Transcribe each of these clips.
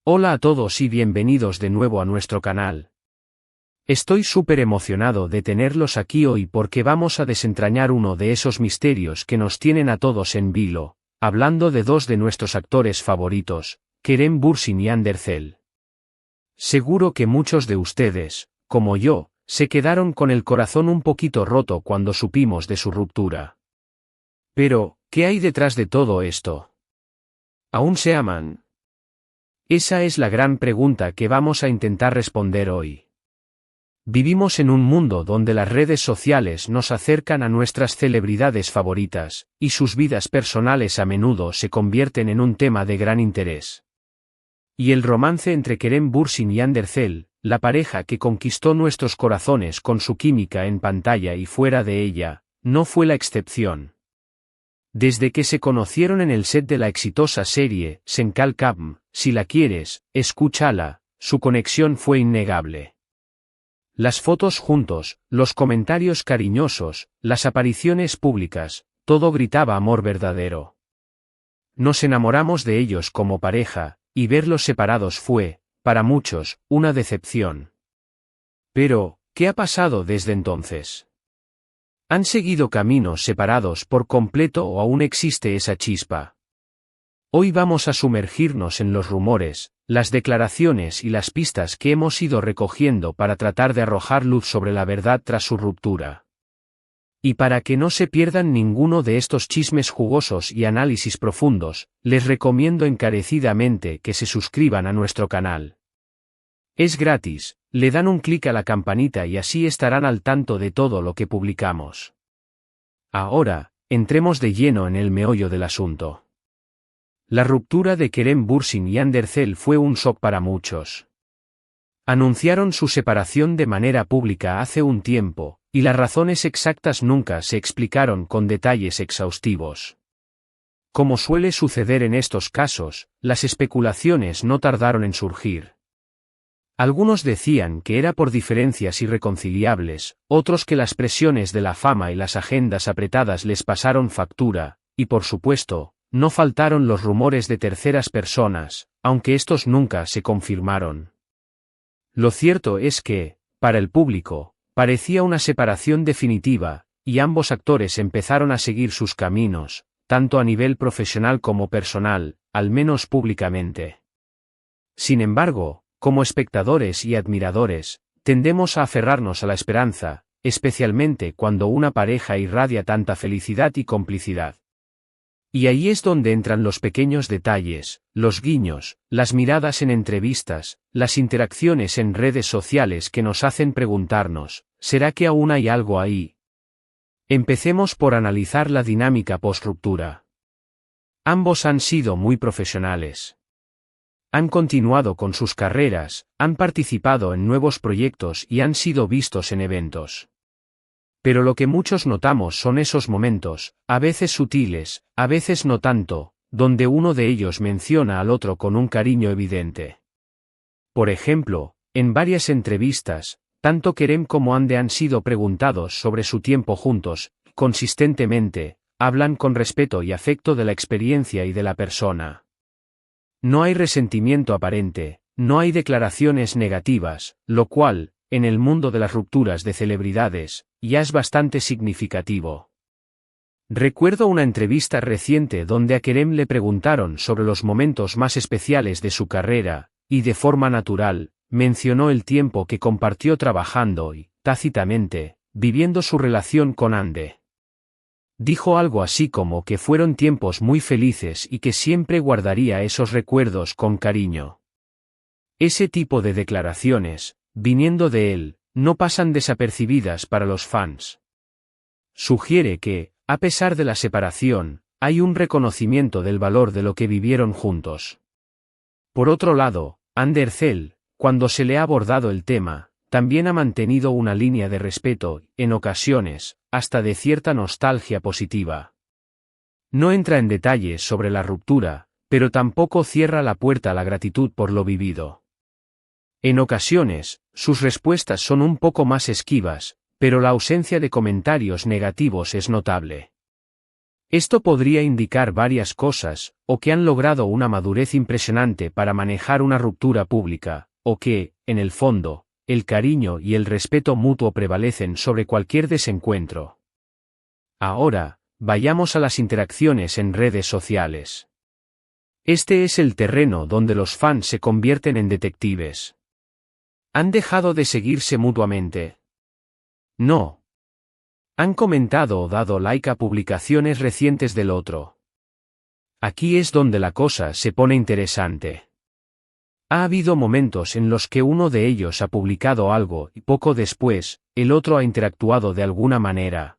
Hola a todos y bienvenidos de nuevo a nuestro canal. Estoy súper emocionado de tenerlos aquí hoy porque vamos a desentrañar uno de esos misterios que nos tienen a todos en vilo, hablando de dos de nuestros actores favoritos, Kerem Bürsin y Hande Erçel. Seguro que muchos de ustedes, como yo, se quedaron con el corazón un poquito roto cuando supimos de su ruptura. Pero, ¿qué hay detrás de todo esto? ¿Aún se aman? Esa es la gran pregunta que vamos a intentar responder hoy. Vivimos en un mundo donde las redes sociales nos acercan a nuestras celebridades favoritas, y sus vidas personales a menudo se convierten en un tema de gran interés. Y el romance entre Kerem Bürsin y Hande Erçel, la pareja que conquistó nuestros corazones con su química en pantalla y fuera de ella, no fue la excepción. Desde que se conocieron en el set de la exitosa serie Sen Kalkam, Si la quieres, escúchala, su conexión fue innegable. Las fotos juntos, los comentarios cariñosos, las apariciones públicas, todo gritaba amor verdadero. Nos enamoramos de ellos como pareja, y verlos separados fue, para muchos, una decepción. Pero, ¿qué ha pasado desde entonces? ¿Han seguido caminos separados por completo o aún existe esa chispa? Hoy vamos a sumergirnos en los rumores, las declaraciones y las pistas que hemos ido recogiendo para tratar de arrojar luz sobre la verdad tras su ruptura. Y para que no se pierdan ninguno de estos chismes jugosos y análisis profundos, les recomiendo encarecidamente que se suscriban a nuestro canal. Es gratis, le dan un clic a la campanita y así estarán al tanto de todo lo que publicamos. Ahora, entremos de lleno en el meollo del asunto. La ruptura de Kerem Bürsin y Hande Erçel fue un shock para muchos. Anunciaron su separación de manera pública hace un tiempo, y las razones exactas nunca se explicaron con detalles exhaustivos. Como suele suceder en estos casos, las especulaciones no tardaron en surgir. Algunos decían que era por diferencias irreconciliables, otros que las presiones de la fama y las agendas apretadas les pasaron factura, y por supuesto, no faltaron los rumores de terceras personas, aunque estos nunca se confirmaron. Lo cierto es que, para el público, parecía una separación definitiva, y ambos actores empezaron a seguir sus caminos, tanto a nivel profesional como personal, al menos públicamente. Sin embargo, como espectadores y admiradores, tendemos a aferrarnos a la esperanza, especialmente cuando una pareja irradia tanta felicidad y complicidad. Y ahí es donde entran los pequeños detalles, los guiños, las miradas en entrevistas, las interacciones en redes sociales que nos hacen preguntarnos, ¿será que aún hay algo ahí? Empecemos por analizar la dinámica post-ruptura. Ambos han sido muy profesionales. Han continuado con sus carreras, han participado en nuevos proyectos y han sido vistos en eventos. Pero lo que muchos notamos son esos momentos, a veces sutiles, a veces no tanto, donde uno de ellos menciona al otro con un cariño evidente. Por ejemplo, en varias entrevistas, tanto Kerem como Hande han sido preguntados sobre su tiempo juntos, consistentemente, hablan con respeto y afecto de la experiencia y de la persona. No hay resentimiento aparente, no hay declaraciones negativas, lo cual, en el mundo de las rupturas de celebridades, ya es bastante significativo. Recuerdo una entrevista reciente donde a Kerem le preguntaron sobre los momentos más especiales de su carrera, y de forma natural, mencionó el tiempo que compartió trabajando y, tácitamente, viviendo su relación con Hande. Dijo algo así como que fueron tiempos muy felices y que siempre guardaría esos recuerdos con cariño. Ese tipo de declaraciones, viniendo de él, no pasan desapercibidas para los fans. Sugiere que, a pesar de la separación, hay un reconocimiento del valor de lo que vivieron juntos. Por otro lado, Hande Erçel, cuando se le ha abordado el tema, también ha mantenido una línea de respeto, en ocasiones, hasta de cierta nostalgia positiva. No entra en detalles sobre la ruptura, pero tampoco cierra la puerta a la gratitud por lo vivido. En ocasiones, sus respuestas son un poco más esquivas, pero la ausencia de comentarios negativos es notable. Esto podría indicar varias cosas, o que han logrado una madurez impresionante para manejar una ruptura pública, o que, en el fondo, el cariño y el respeto mutuo prevalecen sobre cualquier desencuentro. Ahora, vayamos a las interacciones en redes sociales. Este es el terreno donde los fans se convierten en detectives. ¿Han dejado de seguirse mutuamente? No. Han comentado o dado like a publicaciones recientes del otro. Aquí es donde la cosa se pone interesante. Ha habido momentos en los que uno de ellos ha publicado algo y poco después, el otro ha interactuado de alguna manera.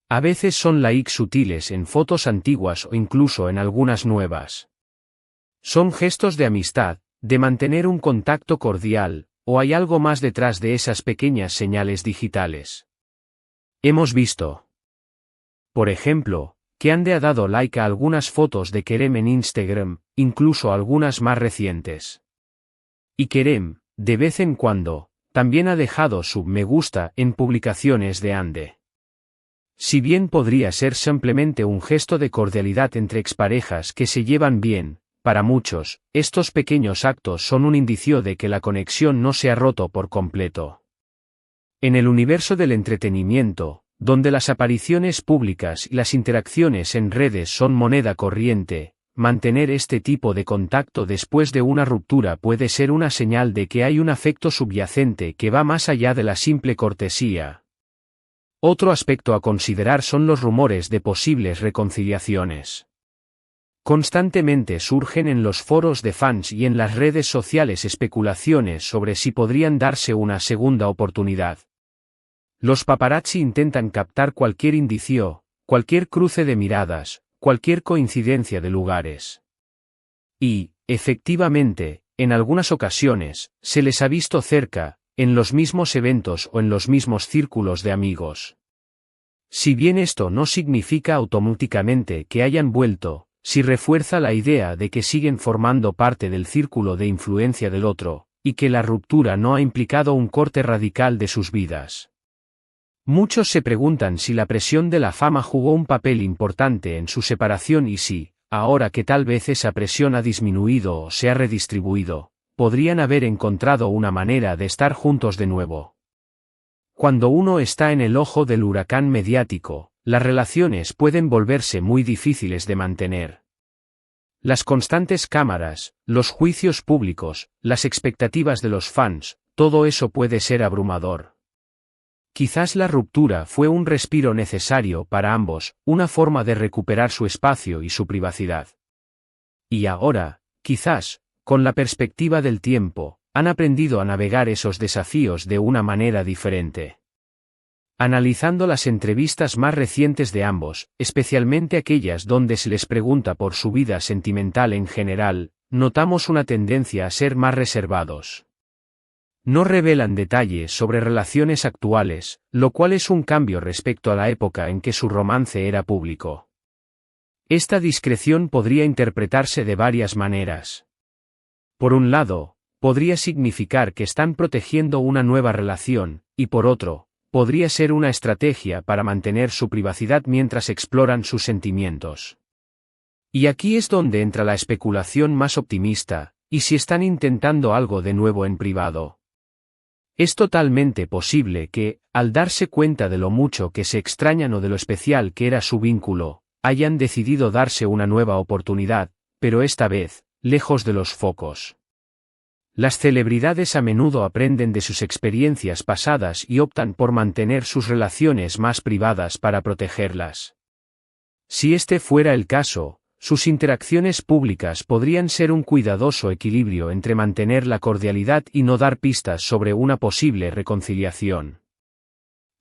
A veces son likes sutiles en fotos antiguas o incluso en algunas nuevas. Son gestos de amistad, de mantener un contacto cordial, o hay algo más detrás de esas pequeñas señales digitales. Hemos visto, por ejemplo, que Ande ha dado like a algunas fotos de Kerem en Instagram, incluso algunas más recientes. Y Kerem, de vez en cuando, también ha dejado su me gusta en publicaciones de Ande. Si bien podría ser simplemente un gesto de cordialidad entre exparejas que se llevan bien, para muchos, estos pequeños actos son un indicio de que la conexión no se ha roto por completo. En el universo del entretenimiento, donde las apariciones públicas y las interacciones en redes son moneda corriente, mantener este tipo de contacto después de una ruptura puede ser una señal de que hay un afecto subyacente que va más allá de la simple cortesía. Otro aspecto a considerar son los rumores de posibles reconciliaciones. Constantemente surgen en los foros de fans y en las redes sociales especulaciones sobre si podrían darse una segunda oportunidad. Los paparazzi intentan captar cualquier indicio, cualquier cruce de miradas, cualquier coincidencia de lugares. Y, efectivamente, en algunas ocasiones, se les ha visto cerca, en los mismos eventos o en los mismos círculos de amigos. Si bien esto no significa automáticamente que hayan vuelto, sí refuerza la idea de que siguen formando parte del círculo de influencia del otro, y que la ruptura no ha implicado un corte radical de sus vidas. Muchos se preguntan si la presión de la fama jugó un papel importante en su separación y si, ahora que tal vez esa presión ha disminuido o se ha redistribuido, podrían haber encontrado una manera de estar juntos de nuevo. Cuando uno está en el ojo del huracán mediático, las relaciones pueden volverse muy difíciles de mantener. Las constantes cámaras, los juicios públicos, las expectativas de los fans, todo eso puede ser abrumador. Quizás la ruptura fue un respiro necesario para ambos, una forma de recuperar su espacio y su privacidad. Y ahora, quizás, con la perspectiva del tiempo, han aprendido a navegar esos desafíos de una manera diferente. Analizando las entrevistas más recientes de ambos, especialmente aquellas donde se les pregunta por su vida sentimental en general, notamos una tendencia a ser más reservados. No revelan detalles sobre relaciones actuales, lo cual es un cambio respecto a la época en que su romance era público. Esta discreción podría interpretarse de varias maneras. Por un lado, podría significar que están protegiendo una nueva relación, y por otro, podría ser una estrategia para mantener su privacidad mientras exploran sus sentimientos. Y aquí es donde entra la especulación más optimista, y si están intentando algo de nuevo en privado. Es totalmente posible que, al darse cuenta de lo mucho que se extrañan o de lo especial que era su vínculo, hayan decidido darse una nueva oportunidad, pero esta vez, lejos de los focos. Las celebridades a menudo aprenden de sus experiencias pasadas y optan por mantener sus relaciones más privadas para protegerlas. Si este fuera el caso, sus interacciones públicas podrían ser un cuidadoso equilibrio entre mantener la cordialidad y no dar pistas sobre una posible reconciliación.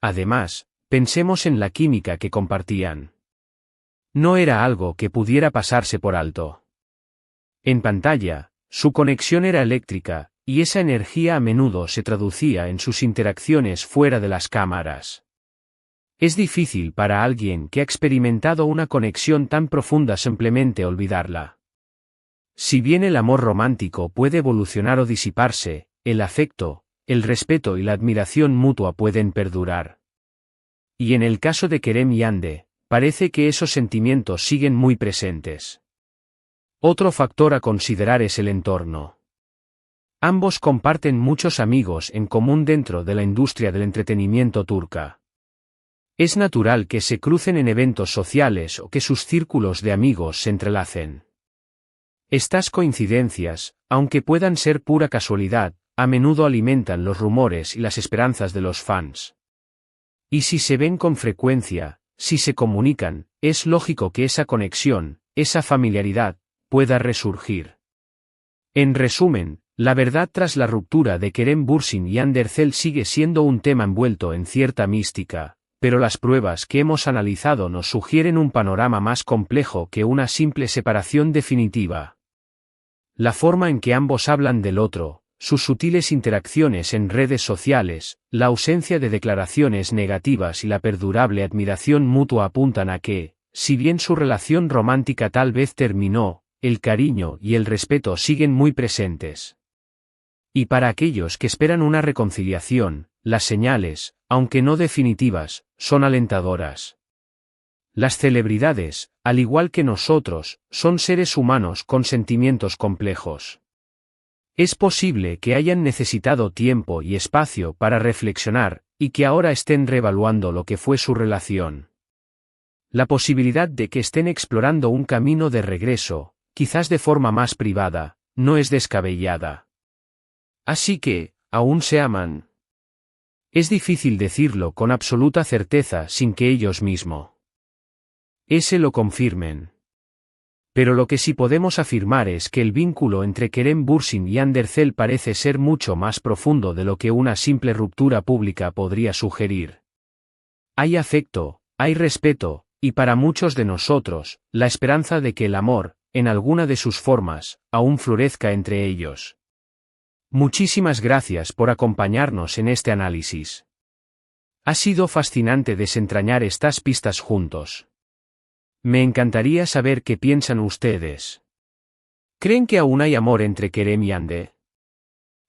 Además, pensemos en la química que compartían. No era algo que pudiera pasarse por alto. En pantalla, su conexión era eléctrica, y esa energía a menudo se traducía en sus interacciones fuera de las cámaras. Es difícil para alguien que ha experimentado una conexión tan profunda simplemente olvidarla. Si bien el amor romántico puede evolucionar o disiparse, el afecto, el respeto y la admiración mutua pueden perdurar. Y en el caso de Kerem y Ande, parece que esos sentimientos siguen muy presentes. Otro factor a considerar es el entorno. Ambos comparten muchos amigos en común dentro de la industria del entretenimiento turca. Es natural que se crucen en eventos sociales o que sus círculos de amigos se entrelacen. Estas coincidencias, aunque puedan ser pura casualidad, a menudo alimentan los rumores y las esperanzas de los fans. Y si se ven con frecuencia, si se comunican, es lógico que esa conexión, esa familiaridad, pueda resurgir. En resumen, la verdad tras la ruptura de Kerem Bürsin y Andersel sigue siendo un tema envuelto en cierta mística, pero las pruebas que hemos analizado nos sugieren un panorama más complejo que una simple separación definitiva. La forma en que ambos hablan del otro, sus sutiles interacciones en redes sociales, la ausencia de declaraciones negativas y la perdurable admiración mutua apuntan a que, si bien su relación romántica tal vez terminó, el cariño y el respeto siguen muy presentes. Y para aquellos que esperan una reconciliación, las señales, aunque no definitivas, son alentadoras. Las celebridades, al igual que nosotros, son seres humanos con sentimientos complejos. Es posible que hayan necesitado tiempo y espacio para reflexionar, y que ahora estén reevaluando lo que fue su relación. La posibilidad de que estén explorando un camino de regreso, quizás de forma más privada, no es descabellada. Así que, ¿aún se aman? Es difícil decirlo con absoluta certeza sin que ellos mismos lo confirmen. Pero lo que sí podemos afirmar es que el vínculo entre Kerem Bürsin y Andersel parece ser mucho más profundo de lo que una simple ruptura pública podría sugerir. Hay afecto, hay respeto, y para muchos de nosotros, la esperanza de que el amor, en alguna de sus formas, aún florezca entre ellos. Muchísimas gracias por acompañarnos en este análisis. Ha sido fascinante desentrañar estas pistas juntos. Me encantaría saber qué piensan ustedes. ¿Creen que aún hay amor entre Kerem y Hande?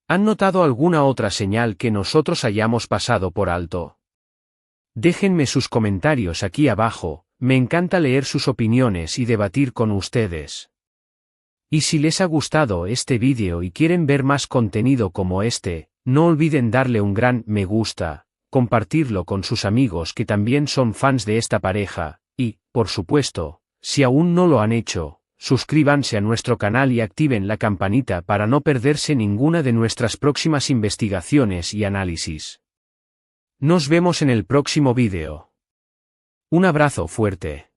¿Han notado alguna otra señal que nosotros hayamos pasado por alto? Déjenme sus comentarios aquí abajo, me encanta leer sus opiniones y debatir con ustedes. Y si les ha gustado este vídeo y quieren ver más contenido como este, no olviden darle un gran me gusta, compartirlo con sus amigos que también son fans de esta pareja, y, por supuesto, si aún no lo han hecho, suscríbanse a nuestro canal y activen la campanita para no perderse ninguna de nuestras próximas investigaciones y análisis. Nos vemos en el próximo vídeo. Un abrazo fuerte.